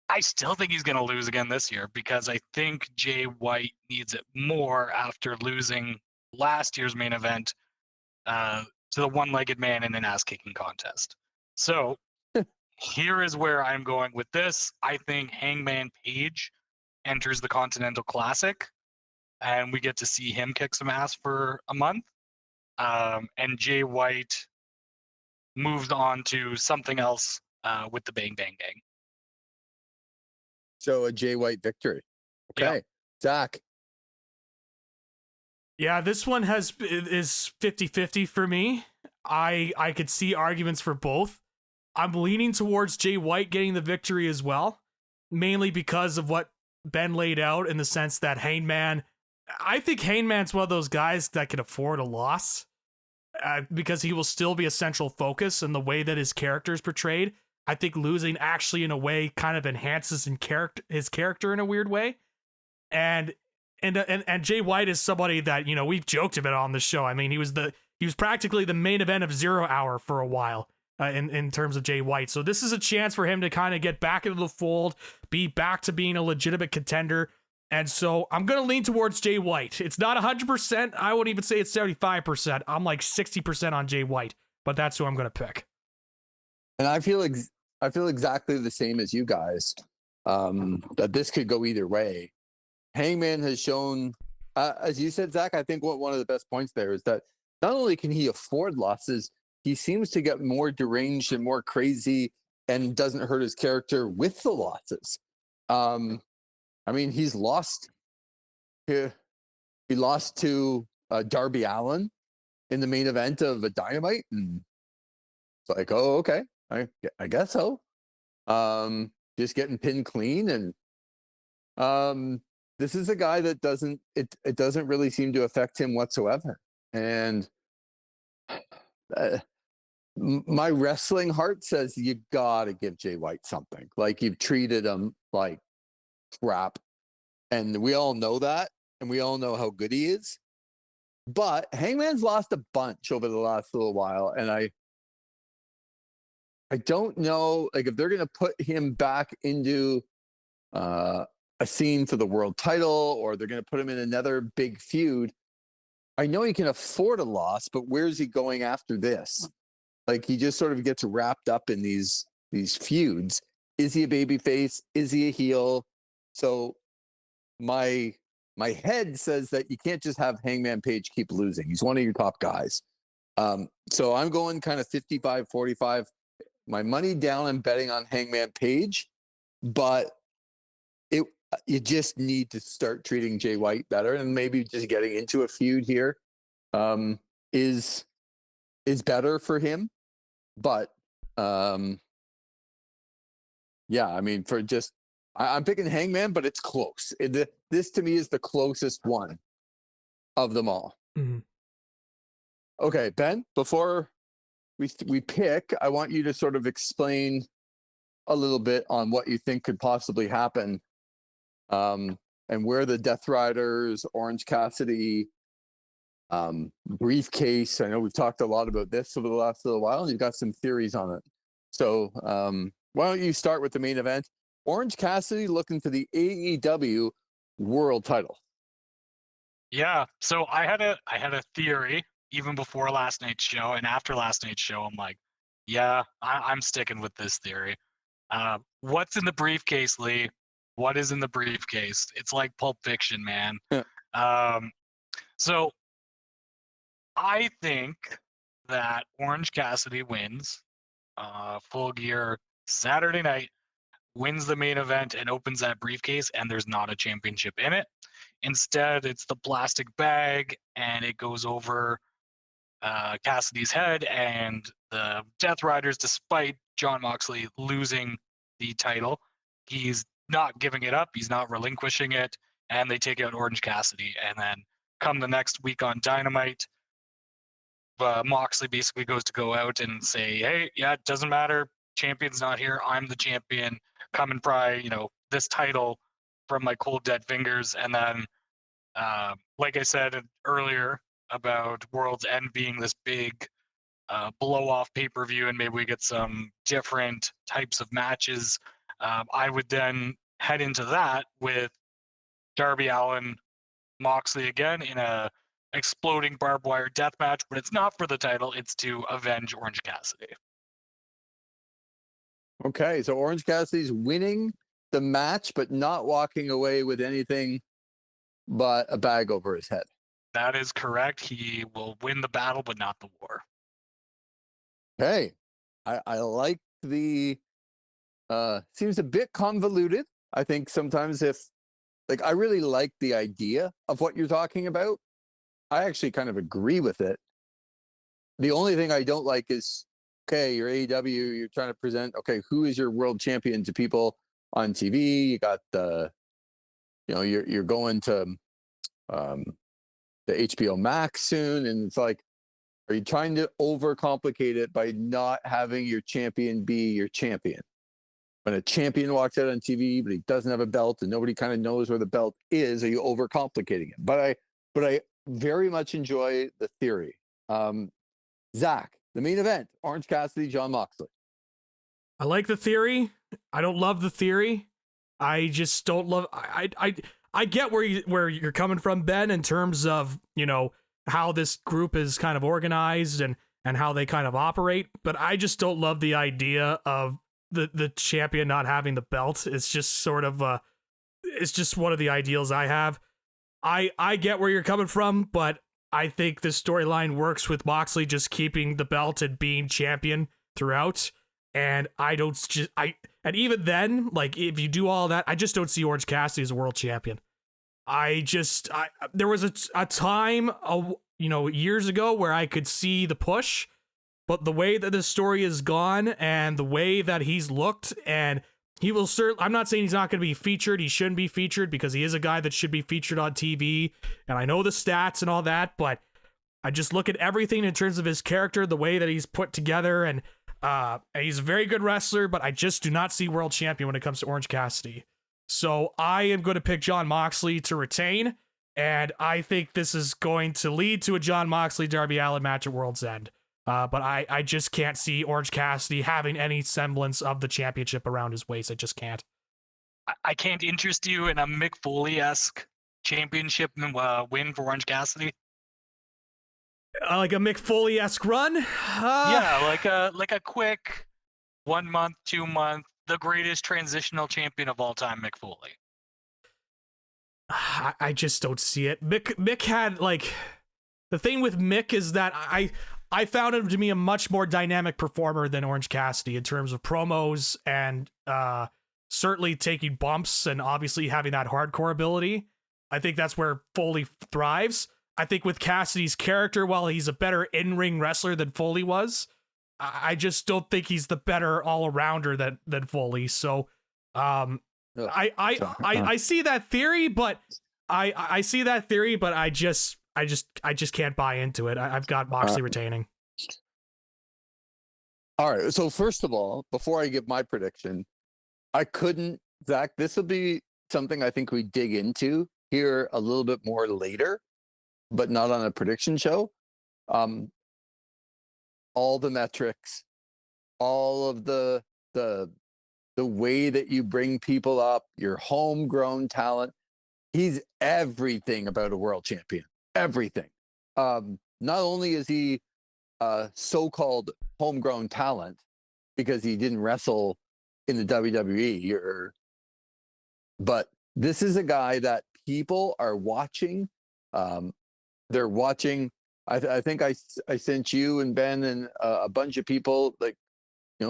I still think he's going to lose again this year because I think Jay White needs it more after losing last year's main event to the one-legged man in an ass-kicking contest. So Here is where I'm going with this. I think Hangman Page enters the Continental Classic, and we get to see him kick some ass for a month. And Jay White moves on to something else with the Bang Bang Gang. So a Jay White victory. Okay. Yeah. Zach. Yeah, this one is 50-50 for me. I could see arguments for both. I'm leaning towards Jay White getting the victory as well, mainly because of what Ben laid out in the sense that Hangman, I think Hangman's one of those guys that can afford a loss because he will still be a central focus in the way that his character is portrayed. I think losing actually in a way kind of enhances his character in a weird way. And Jay White is somebody that, you know, we've joked about on the show. I mean, he was practically the main event of 0 Hour for a while in terms of Jay White. So this is a chance for him to kind of get back into the fold, be back to being a legitimate contender. And so I'm going to lean towards Jay White. It's not 100%. I wouldn't even say it's 75%. I'm like 60% on Jay White, but that's who I'm going to pick. And I feel exactly the same as you guys, that this could go either way. Hangman has shown, as you said, Zach, I think one of the best points there is that not only can he afford losses, he seems to get more deranged and more crazy and doesn't hurt his character with the losses. I mean, he's lost. He lost to Darby Allin in the main event of a Dynamite, and it's like, oh, okay, I guess so. Just getting pinned clean, and this is a guy that doesn't really seem to affect him whatsoever. And my wrestling heart says you gotta give Jay White something. Like, you've treated him like crap, and we all know that, and we all know how good he is. But Hangman's lost a bunch over the last little while, and I don't know, like, if they're gonna put him back into a scene for the world title, or they're gonna put him in another big feud. I know he can afford a loss, but where's he going after this? Like, he just sort of gets wrapped up in these feuds. Is he a babyface? Is he a heel? So my head says that you can't just have Hangman Page keep losing. He's one of your top guys. So I'm going kind of 55-45. My money down, I'm betting on Hangman Page, but you just need to start treating Jay White better, and maybe just getting into a feud here is better for him. But yeah, I mean, I'm picking Hangman, but it's close. This to me is the closest one of them all. Mm-hmm. Okay, Ben, before we pick, I want you to sort of explain a little bit on what you think could possibly happen, and where the Death Riders, Orange Cassidy, briefcase. I know we've talked a lot about this over the last little while, and you've got some theories on it. So why don't you start with the main event? Orange Cassidy looking for the AEW world title. Yeah, so I had a theory even before last night's show, and after last night's show, I'm like, yeah, I'm sticking with this theory. What's in the briefcase, Lee? What is in the briefcase? It's like Pulp Fiction, man. So I think that Orange Cassidy wins Full Gear Saturday night, wins the main event, and opens that briefcase, and there's not a championship in it. Instead, it's the plastic bag, and it goes over Cassidy's head, and the Death Riders, despite Jon Moxley losing the title, he's not giving it up, he's not relinquishing it, and they take out Orange Cassidy. And then come the next week on Dynamite, Moxley basically goes to go out and say, hey, yeah, it doesn't matter, champion's not here, I'm the champion, come and pry, this title from my cold dead fingers. And then like I said earlier about World's End being this big blow-off pay-per-view, and maybe we get some different types of matches, I would then head into that with Darby Allin, Moxley again in a exploding barbed wire death match, but it's not for the title, it's to avenge Orange Cassidy. Okay, so Orange Cassidy's winning the match, but not walking away with anything but a bag over his head. That is correct. He will win the battle, but not the war. Hey, I like the seems a bit convoluted. I think sometimes I really like the idea of what you're talking about. I actually kind of agree with it. The only thing I don't like is, okay, you're AEW, you're trying to present, okay, who is your world champion to people on TV? You got you're going to the HBO Max soon, and it's like, are you trying to overcomplicate it by not having your champion be your champion? When a champion walks out on TV, but he doesn't have a belt and nobody kind of knows where the belt is, are you overcomplicating it? But I very much enjoy the theory. Zach, the main event, Orange Cassidy, Jon Moxley. I like the theory. I don't love the theory. I just don't love. I get where you're coming from, Ben, in terms of, you know, how this group is kind of organized and how they kind of operate. But I just don't love the idea of the champion not having the belt. It's just sort of it's just one of the ideals I have. I get where you're coming from, but I think the storyline works with Moxley just keeping the belt and being champion throughout. And and even then, like, if you do all that, I just don't see Orange Cassidy as a world champion. There was a time, years ago where I could see the push, but the way that the story is gone and the way that he's looked, and he will certainly, I'm not saying he's not going to be featured. He shouldn't be featured because he is a guy that should be featured on TV. And I know the stats and all that, but I just look at everything in terms of his character, the way that he's put together, and he's a very good wrestler, but I just do not see world champion when it comes to Orange Cassidy. So I am going to pick Jon Moxley to retain, and I think this is going to lead to a Jon Moxley Darby Allin match at World's End. But I just can't see Orange Cassidy having any semblance of the championship around his waist. I just can't. I can't interest you in a Mick Foley-esque championship win for Orange Cassidy. Like a Mick Foley-esque run? Yeah, like a quick 1 month, 2 month, the greatest transitional champion of all time, Mick Foley. I just don't see it. Mick had, like, the thing with Mick is that I found him to be a much more dynamic performer than Orange Cassidy in terms of promos and certainly taking bumps and obviously having that hardcore ability. I think that's where Foley thrives. I think with Cassidy's character, while he's a better in-ring wrestler than Foley was, I just don't think he's the better all-arounder than Foley. So I see that theory, but I see that theory, but I just can't buy into it. I've got Moxley retaining. All right. So first of all, before I give my prediction, Zach, this will be something I think we dig into here a little bit more later, but not on a prediction show. All the metrics, all of the way that you bring people up, your homegrown talent. He's everything about a world champion. Everything. Not only is he so-called homegrown talent because he didn't wrestle in the WWE, but this is a guy that people are watching. They're watching. I think I sent you and Ben and a bunch of people,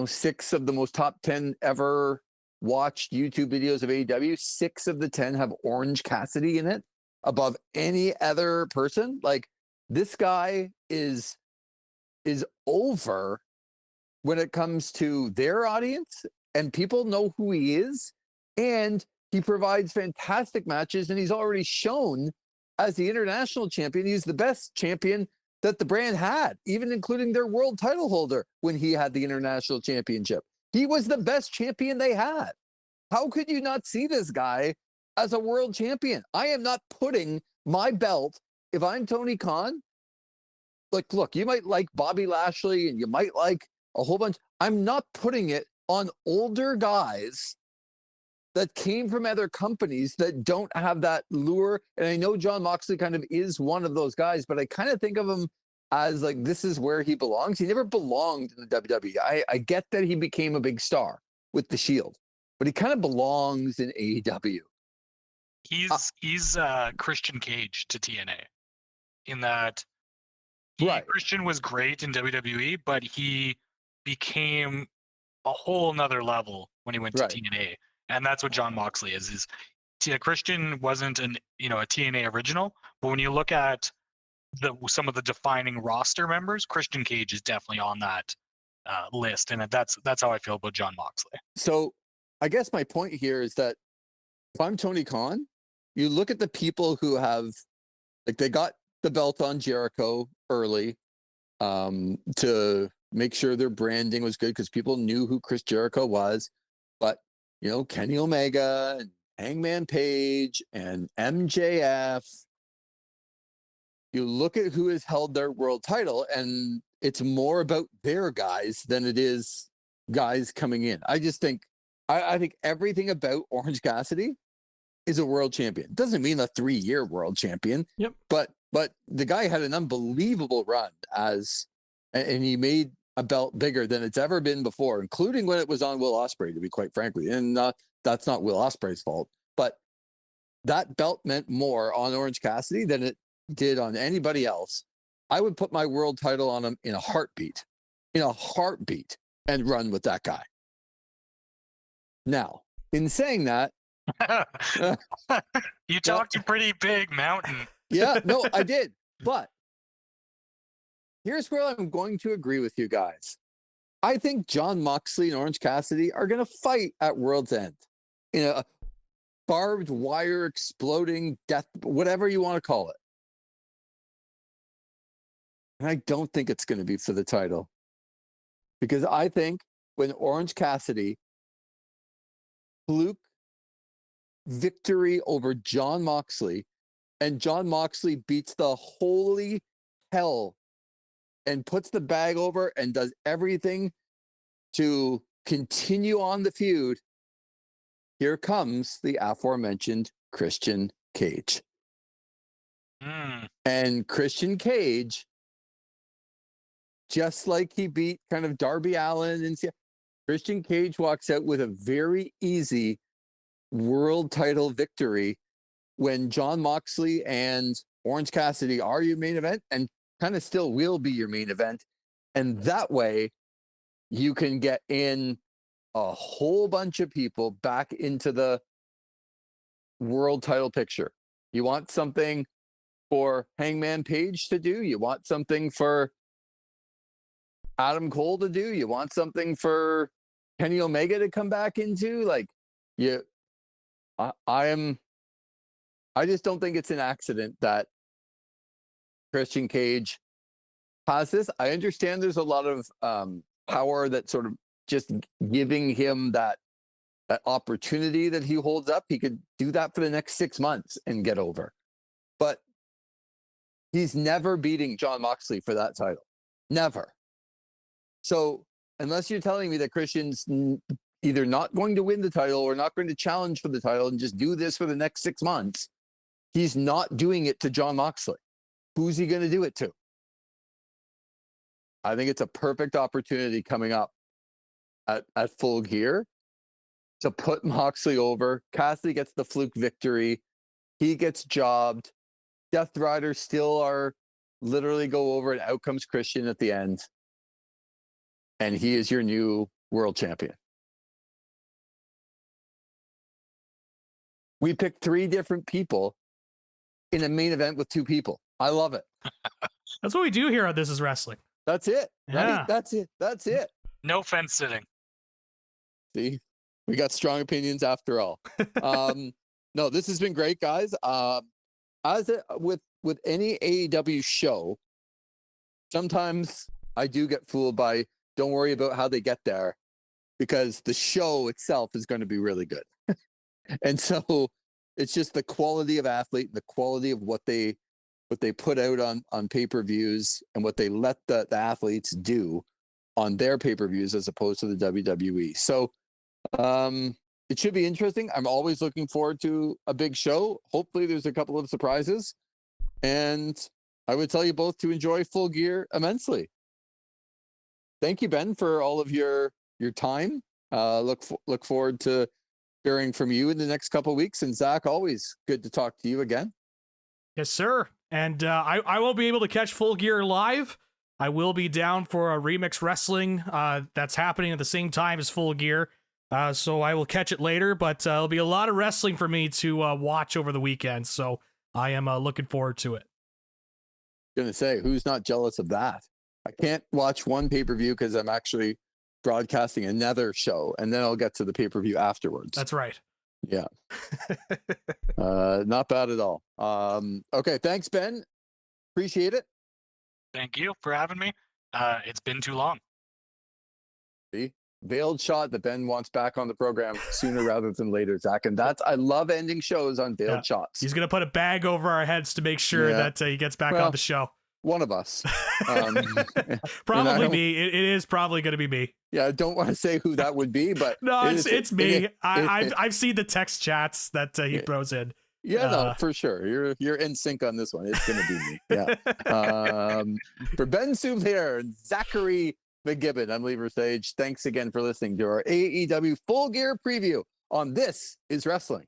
6 of the most top 10 ever watched YouTube videos of AEW. 6 of the 10 have Orange Cassidy in it above any other person. Like, this guy is over when it comes to their audience, and people know who he is, and he provides fantastic matches, and he's already shown as the international champion, he's the best champion that the brand had, even including their world title holder when he had the international championship. He was the best champion they had. How could you not see this guy as a world champion? I am not putting my belt, if I'm Tony Khan, look, you might like Bobby Lashley and you might like a whole bunch. I'm not putting it on older guys that came from other companies that don't have that lure. And I know Jon Moxley kind of is one of those guys, but I kind of think of him as like, this is where he belongs. He never belonged in the WWE. I get that he became a big star. with the Shield, but he kind of belongs in AEW. He's Christian Cage to TNA, in that Right. Christian was great in WWE, but he became a whole nother level when he went to TNA, and that's what John Moxley is. Christian wasn't a TNA original, but when you look at some of the defining roster members, Christian Cage is definitely on that list, and that's how I feel about John Moxley. So I guess my point here is that if I'm Tony Khan, you look at the people who have, like, they got the belt on Jericho early to make sure their branding was good because people knew who Chris Jericho was. But, Kenny Omega and Hangman Page and MJF, you look at who has held their world title, and it's more about their guys than it is guys coming in. I just think, I think everything about Orange Cassidy is a world champion. Doesn't mean a 3-year world champion. Yep. But the guy had an unbelievable run and he made a belt bigger than it's ever been before, including when it was on Will Ospreay, to be quite frankly. And that's not Will Ospreay's fault, but that belt meant more on Orange Cassidy than it did on anybody else. I would put my world title on him in a heartbeat, and run with that guy. Now, in saying that, you talked a pretty big mountain. Yeah, no, I did. But here's where I'm going to agree with you guys. I think John Moxley and Orange Cassidy are going to fight at World's End in a barbed wire exploding death, whatever you want to call it. And I don't think it's going to be for the title, because I think when Orange Cassidy fluke victory over John Moxley, and John Moxley beats the holy hell and puts the bag over and does everything to continue on the feud, here comes the aforementioned Christian Cage. And Christian Cage, just like he beat kind of Darby Allin, and Christian Cage walks out with a very easy world title victory when John Moxley and Orange Cassidy are your main event, and kind of still will be your main event. And that way you can get in a whole bunch of people back into the world title picture. You want something for Hangman Page to do? You want something for Adam Cole to do? You want something for Kenny Omega to come back into? I just don't think it's an accident that Christian Cage has this. I understand there's a lot of power that sort of just giving him that opportunity that he holds up. He could do that for the next 6 months and get over. But he's never beating John Moxley for that title. Never. So unless you're telling me that Christian's either not going to win the title or not going to challenge for the title and just do this for the next 6 months, he's not doing it to John Moxley. Who's he going to do it to? I think it's a perfect opportunity coming up at Full Gear to put Moxley over. Cassidy gets the fluke victory. He gets jobbed. Death Riders still are literally go over, and out comes Christian at the end. And he is your new world champion. We picked 3 different people in a main event with 2 people. I love it. That's what we do here on This Is Wrestling. That's it. Yeah. Right? That's it. No fence sitting. See, we got strong opinions after all. No, this has been great, guys. With any AEW show, sometimes I do get fooled by, don't worry about how they get there, because the show itself is going to be really good. And so it's just the quality of athlete, the quality of what they put out on pay-per-views, and what they let the athletes do on their pay-per-views as opposed to the WWE. So it should be interesting. I'm always looking forward to a big show. Hopefully there's a couple of surprises. And I would tell you both to enjoy Full Gear immensely. Thank you, Ben, for all of your time Look forward to hearing from you in the next couple of weeks. And Zach, always good to talk to you again. Yes, sir. And I won't be able to catch Full Gear live. I will be down for a Remix Wrestling that's happening at the same time as Full Gear. So I will catch it later, but it'll be a lot of wrestling for me to watch over the weekend. So I am looking forward to it. Gonna say, who's not jealous of that? I can't watch one pay-per-view because I'm actually broadcasting another show, and then I'll get to the pay-per-view afterwards. That's right. Yeah. Not bad at all. Okay, thanks, Ben. Appreciate it. Thank you for having me. It's been too long. See? Veiled shot that Ben wants back on the program sooner rather than later, Zach. And I love ending shows on veiled shots. He's going to put a bag over our heads to make sure that he gets back on the show. One of us. Probably me. It is probably going to be me. Yeah, I don't want to say who that would be, but no, it's me. I've seen the text chats that he throws in. Yeah, no, for sure. You're in sync on this one. It's gonna be me. Yeah. For Ben Soubliere and Zachary McGibbon, I'm Lee Versage. Thanks again for listening to our AEW Full Gear preview on This Is Wrestling.